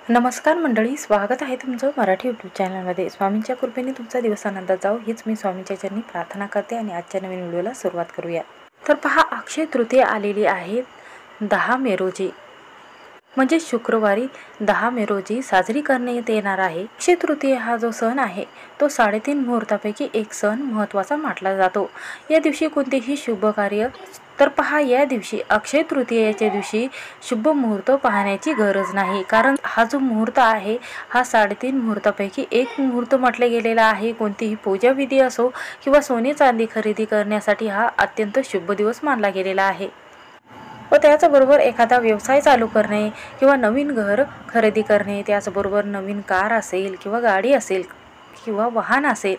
नमस्कार मंडळी, स्वागत आहे तुमचं मराठी यूट्यूब चॅनलमध्ये। स्वामींच्या कृपेने तुमचा दिवस आनंदात जाओ हीच मी स्वामींच्या चरणी प्रार्थना करते आणि आजच्या नवीन व्हिडिओला सुरुवात करूया। तर पहा, अक्षय तृतीया आलेली आहे 10 मे रोजी, म्हणजे शुक्रवारी 10 मे रोजी साजरी करण्यात येणार आहे। अक्षय तृतीया हा जो सण आहे तो 3.5 मुहूर्तापैकी एक सण महत्त्वाचा मानला जातो। या दिवशी कोणतेही शुभ कार्य तर पहा, या दिवशी अक्षय तृतीयेच्या दिवशी शुभ मुहूर्त पाहण्याची गरज नाही, कारण हा जो मुहूर्त आहे हा 3.5 मुहूर्तापैकी एक मुहूर्त म्हटले गेलेला आहे। कोणतीही पूजा विधी असो किंवा सोने चांदी खरेदी करण्यासाठी हा अत्यंत शुभ दिवस मानला गेलेला आहे। व त्याचबरोबर एखादा व्यवसाय चालू करणे किंवा नवीन घर खरेदी करणे, त्याचबरोबर नवीन कार असेल किंवा गाडी असेल किंवा वाहन असेल,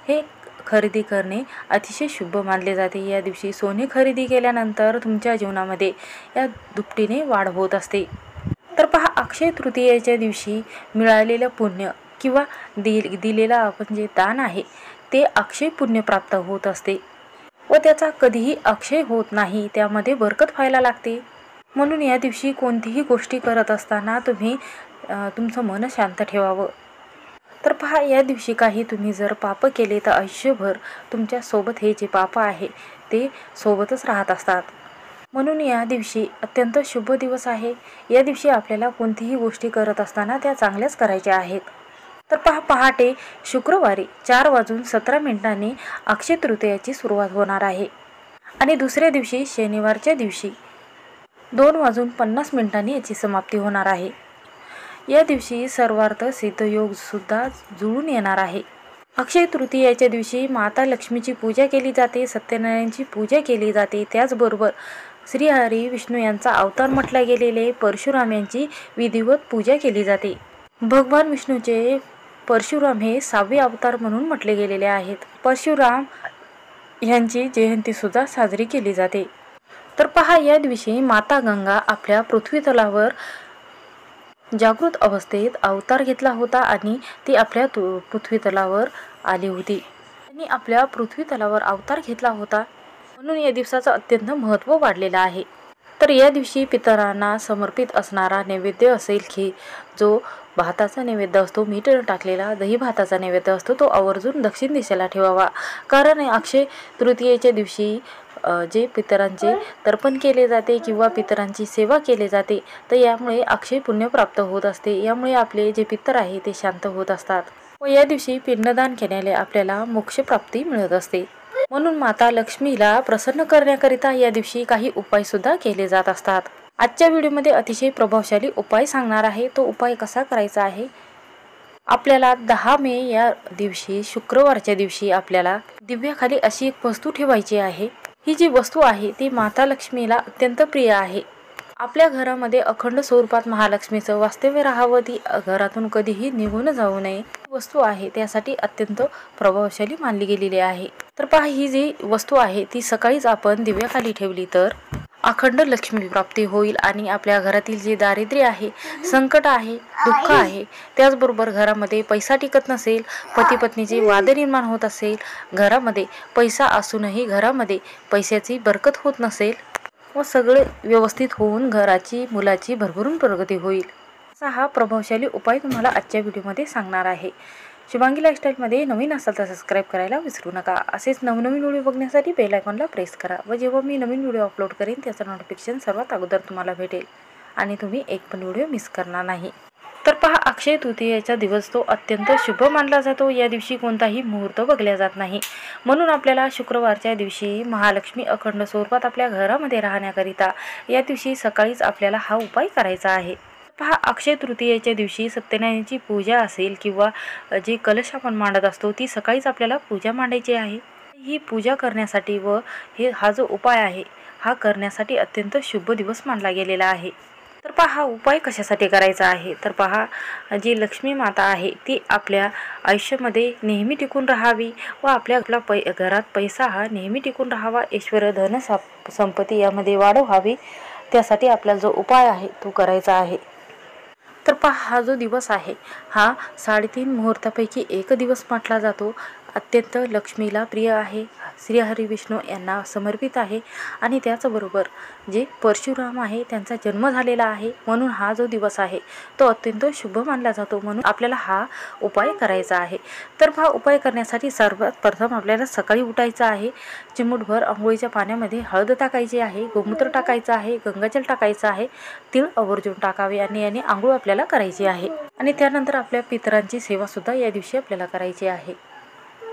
हे खरेदी करणे अतिशय शुभ मानले जाते। या दिवशी सोने खरेदी केल्यानंतर तुमच्या जीवनामध्ये या दुपटीने वाढ होत असते। तर पहा, अक्षय तृतीयेच्या दिवशी मिळालेलं पुण्य किंवा दिलेला आपण जे दान आहे ते अक्षय पुण्य प्राप्त होत असते व त्याचा कधीही अक्षय होत नाही, त्यामध्ये बरकत व्हायला लागते। म्हणून या दिवशी कोणतीही गोष्टी करत असताना तुम्ही तुमचं मन शांत ठेवावं। तर पहा, या दिवशी काही तुम्ही जर पाप केले तर आयुष्यभर तुमच्या सोबत हे जे पाप आहे ते सोबतच राहत असतात। म्हणून या दिवशी अत्यंत शुभ दिवस आहे। या दिवशी आपल्याला कोणतीही गोष्टी करत असताना त्या चांगल्याच करायच्या आहेत। तर पहा, पहाटे शुक्रवारी 4:17 अक्षय तृतीयाची सुरुवात होणार आहे आणि दुसऱ्या दिवशी शनिवारच्या दिवशी 2:50 याची समाप्ती होणार आहे। या दिवशी सर्वार्थ सिद्ध योग सुद्धा जुळून येणार आहे। अक्षय तृतीयेच्या दिवशी माता लक्ष्मीची पूजा केली जाते, सत्यनारायणाची पूजा केली जाते, त्याचबरोबर श्री हरी विष्णू यांचा अवतार म्हटला गेलेले परशुराम यांची विधिवत पूजा केली जाते। भगवान विष्णूचे परशुराम हे 6वे अवतार म्हणून म्हटले गेलेले आहेत। परशुराम यांची जयंती सुद्धा साजरी केली जाते। तर पहा, या दिवशी माता गंगा आपल्या पृथ्वी तलावर जागृत अवस्थेत अवतार घेतला होता आणि ती आपल्या पृथ्वी तलावर आली होती आणि आपल्या पृथ्वी तलावर अवतार घेतला होता, म्हणून या दिवसाचं अत्यंत महत्त्व वाढलेलं आहे। तर या दिवशी पितरांना समर्पित असणारा नैवेद्य असेल की जो भाताचा नैवेद्य असतो, मीठ टाकलेला दही भाताचा नैवेद्य असतो, तो आवर्जून दक्षिण दिशेला ठेवावा। कारण अक्षय तृतीयेच्या दिवशी जे पितरांचे तर्पण केले जाते किंवा पितरांची सेवा केली जाते, तर यामुळे अक्षय पुण्य प्राप्त होत असते। यामुळे आपले जे पितर आहे ते शांत होत असतात व या दिवशी पिंडदान केल्याने आपल्याला मोक्षप्राप्ती मिळत असते। म्हणून माता लक्ष्मीला प्रसन्न करण्याकरिता या दिवशी काही उपाय सुद्धा केले जात असतात। आजच्या व्हिडिओमध्ये अतिशय प्रभावशाली उपाय सांगणार आहे। तो उपाय कसा करायचा आहे, आपल्याला 10 मे या दिवशी शुक्रवारच्या दिवशी आपल्याला दिव्याखाली अशी एक वस्तू ठेवायची आहे। ही जी वस्तू आहे ती माता लक्ष्मीला अत्यंत प्रिय आहे। आपल्या घरामध्ये अखंड स्वरूपात महालक्ष्मीचं वास्तव्य राहावं, ती घरातून कधीही निघून जाऊ नये वस्तू आहे, त्यासाठी अत्यंत प्रभावशाली मानली गेलेली आहे। तर पहा, ही जी वस्तू आहे ती सकाळीच आपण दिव्याखाली ठेवली तर अखंड लक्ष्मी प्राप्ती होईल आणि आपल्या घरातील जे दारिद्र्य आहे, संकट आहे, दुःख आहे, त्याचबरोबर घरामध्ये पैसा टिकत नसेल, पती पत्नीचे वाद निर्माण होत असेल, घरामध्ये पैसा असूनही घरामध्ये पैशाची बरकत होत नसेल व सगळे व्यवस्थित होऊन घराची मुलाची भरभरून प्रगती होईल, असा हा प्रभावशाली उपाय तुम्हाला आजच्या व्हिडिओमध्ये सांगणार आहे। शुभांगी लाईफस्टाईलमध्ये नवीन असाल तर सबस्क्राईब करायला विसरू नका। असेच नवनवीन व्हिडिओ बघण्यासाठी बेल आयकॉनला प्रेस करा व जेव्हा मी नवीन व्हिडिओ अपलोड करेन त्याचं नोटिफिकेशन सर्वात अगोदर तुम्हाला भेटेल आणि तुम्ही एक पण व्हिडिओ मिस करणार नाही। तर पहा, अक्षय तृतीयेचा दिवस तो अत्यंत शुभ मानला जातो। या दिवशी कोणताही मुहूर्त बघल्या जात नाही, म्हणून आपल्याला शुक्रवारच्या दिवशी महालक्ष्मी अखंड स्वरूपात आपल्या घरामध्ये राहण्याकरिता या दिवशी सकाळीच आपल्याला हा उपाय करायचा आहे। पहा, अक्षय तृतीयेच्या दिवशी सत्यनारायणाची पूजा असेल किंवा जे कलश आपण मांडत असतो ती सकाळीच आपल्याला पूजा मांडायची आहे। ही पूजा करण्यासाठी व हा जो उपाय आहे हा करण्यासाठी अत्यंत शुभ दिवस मानला गेलेला आहे। तर पहा, हा उपाय कशासाठी करायचा आहे, तर पहा, जी लक्ष्मी माता आहे ती आपल्या आयुष्यामध्ये नेहमी टिकून राहावी व आपल्या घरात पैसा हा नेहमी टिकून राहावा, ऐश्वर्य धन संपत्ती यामध्ये वाढ व्हावी, त्यासाठी आपला जो उपाय आहे तो करायचा आहे। तर पहा, हा जो दिवस आहे हा 3.5 मुहूर्तापैकी एक दिवस म्हटला जातो अत्यंत लक्ष्मीला प्रिय आहे, श्री हरी विष्णू यांना समर्पित आहे आणि त्याचबरोबर जे परशुराम आहे त्यांचा जन्म झालेला आहे, म्हणून हा जो दिवस आहे तो अत्यंत शुभ मानला जातो, म्हणून आपल्याला हा उपाय करायचा आहे। तर हा उपाय करण्यासाठी सर्वात प्रथम आपल्याला सकाळी उठायचं आहे। चिमूटभर अंघोळीच्या पाण्यामध्ये हळद टाकायची आहे, गोमूत्र टाकायचं आहे, गंगाजल टाकायचं आहे, तीळ आवर्जून टाकावे आणि आंघोळ आपल्याला करायची आहे। आणि त्यानंतर आपल्या पितरांची सेवा सुद्धा या दिवशी आपल्याला करायची आहे।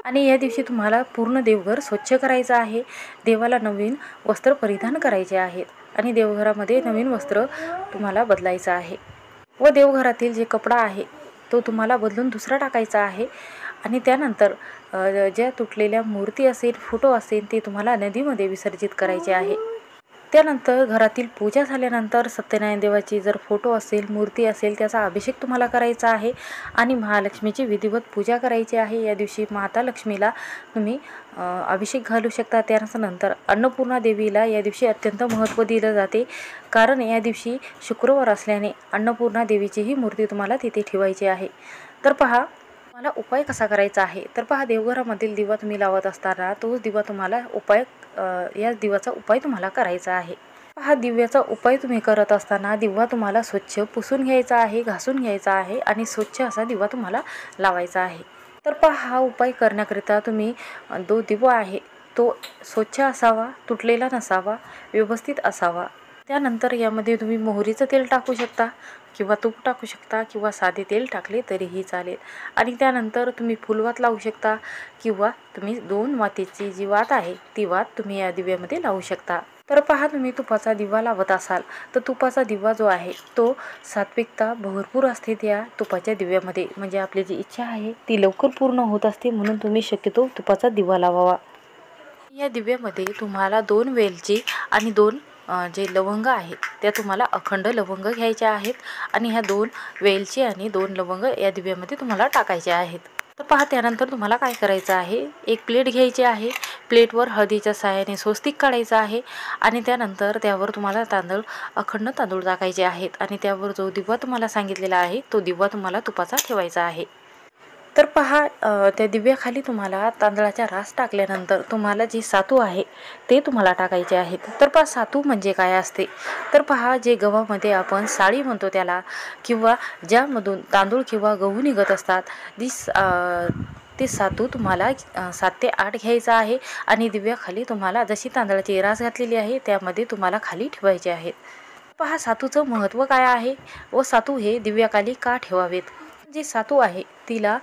आणि या दिवशी तुम्हाला पूर्ण देवघर स्वच्छ करायचं आहे, देवाला नवीन वस्त्र परिधान करायचे आहेत आणि देवघरामध्ये नवीन वस्त्र तुम्हाला बदलायचं आहे व देवघरातील जे कपडा आहे तो तुम्हाला बदलून दुसरा टाकायचा आहे। आणि त्यानंतर ज्या तुटलेल्या मूर्ती असेल, फोटो असेल ते तुम्हाला नदीमध्ये विसर्जित करायचे आहे। त्यानंतर घरातील पूजा झाल्यानंतर सत्यनारायण देवाची जर फोटो असेल, मूर्ती असेल त्याचा अभिषेक तुम्हाला करायचा आहे आणि महालक्ष्मीची विधिवत पूजा करायची आहे। या दिवशी माता लक्ष्मीला तुम्ही अभिषेक घालू शकता। त्यानंतर अन्नपूर्णा देवीला या दिवशी अत्यंत महत्त्व दिलं जाते, कारण या दिवशी शुक्रवार असल्याने अन्नपूर्णा देवीचीही मूर्ती तुम्हाला तिथे ठेवायची आहे। तर पहा तुम्हाला उपाय कसा करायचा आहे। तर पहा देवघरामधील दिवा तुम्ही लावत असताना तोच दिवा तुम्हाला या दिव्याचा उपाय तुम्हाला करायचा आहे। हा दिव्याचा उपाय तुम्ही करत असताना दिवा तुम्हाला स्वच्छ पुसून घ्यायचा आहे, घासून घ्यायचा आहे आणि स्वच्छ असा दिवा तुम्हाला लावायचा आहे। तर पहा हा उपाय करण्याकरिता तुम्ही जो दिवा आहे तो स्वच्छ असावा, तुटलेला नसावा, व्यवस्थित असावा। त्यानंतर यामध्ये तुम्ही मोहरीचं तेल टाकू शकता किंवा तूप टाकू शकता किंवा साधे तेल टाकले तरीही चालेल। आणि त्यानंतर तुम्ही फुलवात लावू शकता किंवा तुम्ही 2 वातीची जी वात आहे ती वात तुम्ही या दिव्यामध्ये लावू शकता। तर पहा तुम्ही तुपाचा दिवा लावत असाल तर तुपाचा दिवा जो आहे तो सात्विकता भरपूर असते त्या तुपाच्या दिव्यामध्ये, म्हणजे आपली जी इच्छा आहे ती लवकर पूर्ण होत असते, म्हणून तुम्ही शक्यतो तुपाचा दिवा लावावा। या दिव्यामध्ये तुम्हाला 2 वेलची आणि 2 जे लवंग आहेत त्या तुम्हाला अखंड लवंग घ्यायच्या आहेत आणि ह्या 2 वेलची आणि 2 लवंग या दिव्यामध्ये तुम्हाला टाकायचे आहेत। तर पहा त्यानंतर तुम्हाला काय करायचं आहे, एक प्लेट घ्यायची आहे, प्लेटवर हळदीच्या साहाय्याने स्वस्तिक काढायचं आहे आणि त्यानंतर त्यावर तुम्हाला अखंड तांदूळ टाकायचे आहेत आणि त्यावर जो दिवा तुम्हाला सांगितलेला आहे तो दिवा तुम्हाला तुपाचा ठेवायचा आहे। तर पहा त्या दिव्याखाली तुम्हाला तांदळाचा रास टाकल्यानंतर तुम्हाला जी सातू आहे ते तुम्हाला टाकायचे आहेत। तर पहा सातू म्हणजे काय असते, तर पहा जे गव्हामध्ये आपण साळी म्हणतो त्याला, किंवा ज्यामधून तांदूळ किंवा गहू निघत असतात, ते सातू तुम्हाला 7 ते 8 घ्यायचा आहे आणि दिव्याखाली तुम्हाला जशी तांदळाची रास घातलेली आहे त्यामध्ये तुम्हाला खाली ठेवायचे आहेत। पहा सातूचं महत्त्व काय आहे व सातू हे दिव्याखाली का ठेवावेत। जे सातू आहे तिला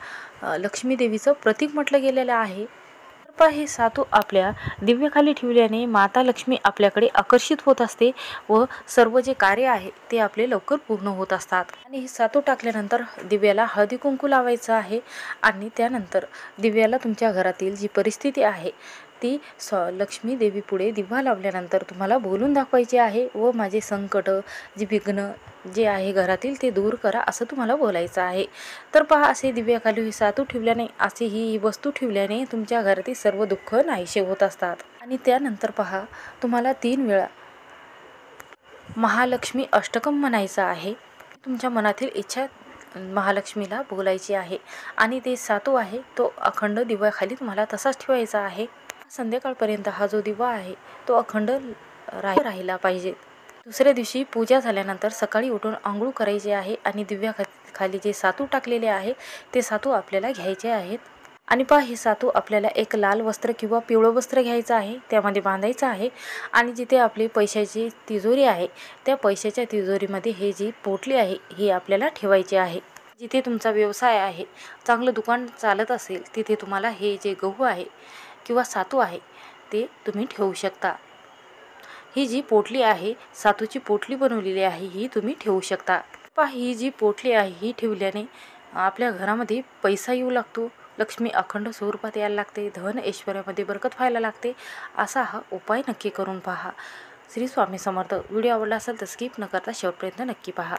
लक्ष्मी देवीचं प्रतीक म्हटलं गेलेलं आहे। तर पहा हे सातू आपल्या दिव्याखाली ठेवल्याने माता लक्ष्मी आपल्याकडे आकर्षित होत असते व सर्व जे कार्य आहे ते आपले लवकर पूर्ण होत असतात। आणि हे सातू टाकल्यानंतर दिव्याला हळदी कुंकू लावायचं आहे आणि त्यानंतर दिव्याला तुमच्या घरातील जी परिस्थिती आहे ती लक्ष्मी देवी पुढे दिवा लावल्यानंतर तुम्हाला बोलून दाखवायची आहे व माझे संकट, जे विघ्न जे आहे घरातील ते दूर करा असं तुम्हाला बोलायचं आहे। तर पहा असे दिव्याखाली ही सातू ठेवल्याने, अशी ही वस्तू ठेवल्याने तुमच्या घरातील सर्व दुःख नाहीसे होत असतात। आणि त्यानंतर पहा तुम्हाला 3 वेळा महालक्ष्मी अष्टकम म्हणायचं आहे, तुमच्या मनातील इच्छा महालक्ष्मीला बोलायची आहे आणि ते सातू आहे तो अखंड दिव्याखाली तुम्हाला तसाच ठेवायचा आहे। संध्याकाळपर्यंत हा जो दिवा आहे तो अखंड राहिला पाहिजे। दुसऱ्या दिवशी पूजा झाल्यानंतर सकाळी उठून आंघोळ करायची आहे आणि दिव्याखाली जे सातू टाकलेले आहे ते सातू आपल्याला घ्यायचे आहेत। आणि पहा हे सातू आपल्याला एक लाल वस्त्र किंवा पिवळं वस्त्र घ्यायचं आहे, त्यामध्ये बांधायचं आहे आणि जिथे आपली पैशाची तिजोरी आहे त्या पैशाच्या तिजोरीमध्ये हे जी पोटली आहे ही आपल्याला ठेवायची आहे। जिथे तुमचा व्यवसाय आहे, चांगलं दुकान चालत असेल तिथे तुम्हाला हे जे गहू आहे किंवा सातू आहे ते तुम्ही ठेवू शकता। ही जी पोटली आहे, सातूची पोटली बनवलेली आहे, ही तुम्ही ठेवू शकता। पहा ही जी पोटली आहे ही ठेवल्याने आपल्या घरामध्ये पैसा येऊ लागतो, लक्ष्मी अखंड स्वरूपात यायला लागते, धन ऐश्वर्यामध्ये बरकत व्हायला लागते। असा हा उपाय नक्की करून पहा। श्री स्वामी समर्थ। व्हिडिओ आवडला असेल तर स्किप न करता शेवटपर्यंत नक्की पहा।